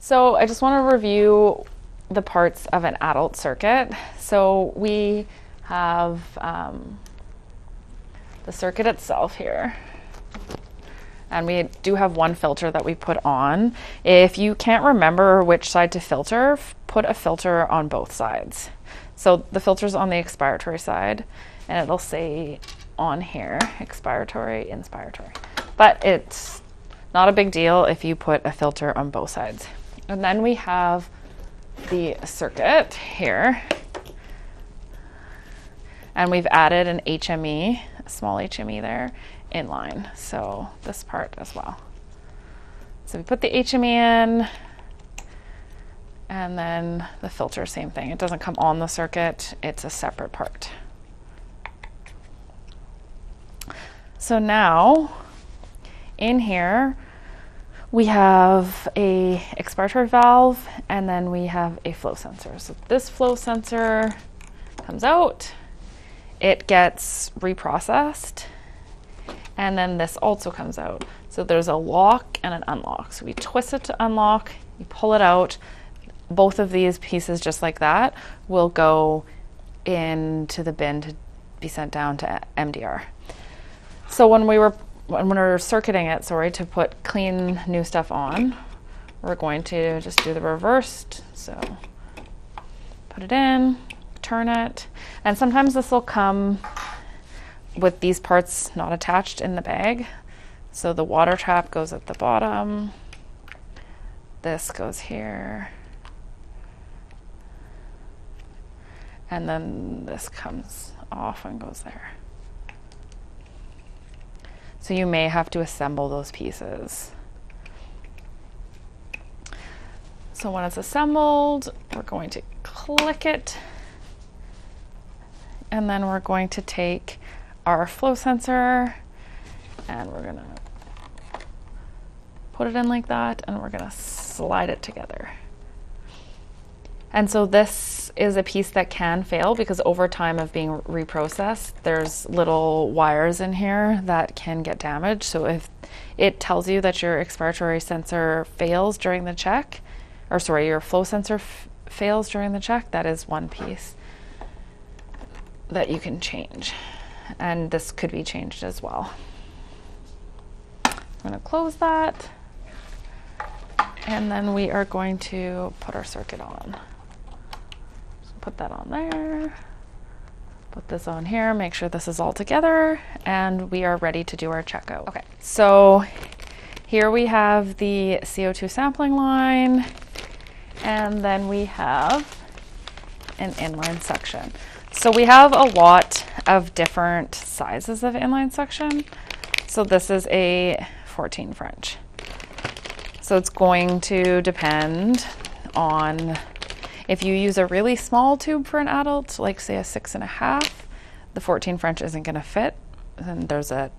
So I just want to review the parts of an adult circuit. So we have the circuit itself here. And we do have one filter that we put on. If you can't remember which side to filter, put a filter on both sides. So the filter's on the expiratory side, and it'll say on here, expiratory, inspiratory. But it's not a big deal if you put a filter on both sides. And then we have the circuit here. And we've added an HME, a small HME there, inline. So this part as well. So we put the HME in, and then the filter, same thing. It doesn't come on the circuit, it's a separate part. So now, in here, we have a expiratory valve, and then we have a flow sensor. So this flow sensor comes out, it gets reprocessed, and then this also comes out. So there's a lock and an unlock. So we twist it to unlock, you pull it out. Both of these pieces, just like that, will go into the bin to be sent down to MDR. So when we're circuiting it, to put clean new stuff on, we're going to just do the reversed. So put it in, turn it, and sometimes this will come with these parts not attached in the bag. So the water trap goes at the bottom, this goes here, and then this comes off and goes there. So you may have to assemble those pieces. So when it's assembled, we're going to click it, and then we're going to take our flow sensor and we're gonna put it in like that, and we're gonna slide it together. And so this is a piece that can fail because over time of being reprocessed, there's little wires in here that can get damaged. So if it tells you that your expiratory sensor fails during the check, or sorry, your flow sensor fails during the check, that is one piece that you can change. And this could be changed as well. I'm going to close that, and then we are going to put our circuit on. So put that on there, put this on here, make sure this is all together, and we are ready to do our checkout. Okay, so here we have the CO2 sampling line, and then we have an inline suction. So we have a lot of different sizes of inline suction. So this is a 14 French. So it's going to depend on if you use a really small tube for an adult, like say a 6.5, the 14 French isn't going to fit. And there's a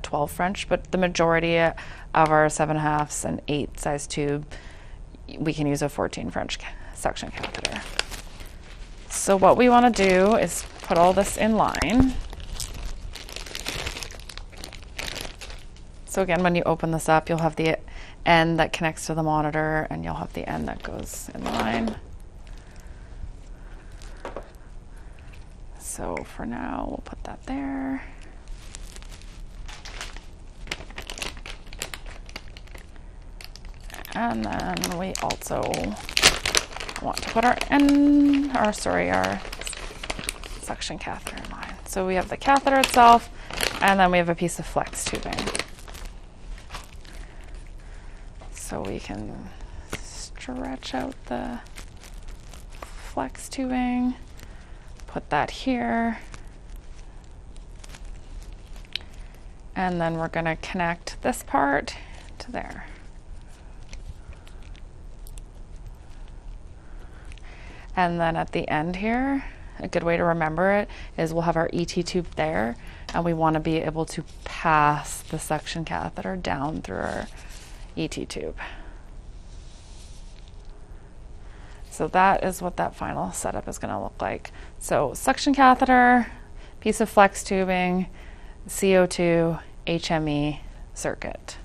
12 French, but the majority of our 7.5s and 8 size tube, we can use a 14 French suction catheter. So what we want to do is put all this in line. So again, when you open this up, you'll have the end that connects to the monitor, and you'll have the end that goes in line. So for now, we'll put that there. And then we also want to put our suction catheter in line. So we have the catheter itself, and then we have a piece of flex tubing. So we can stretch out the flex tubing, put that here, and then we're going to connect this part to there. And then at the end here, a good way to remember it is we'll have our ET tube there, and we want to be able to pass the suction catheter down through our ET tube. So that is what that final setup is going to look like. So suction catheter, piece of flex tubing, CO2, HME circuit.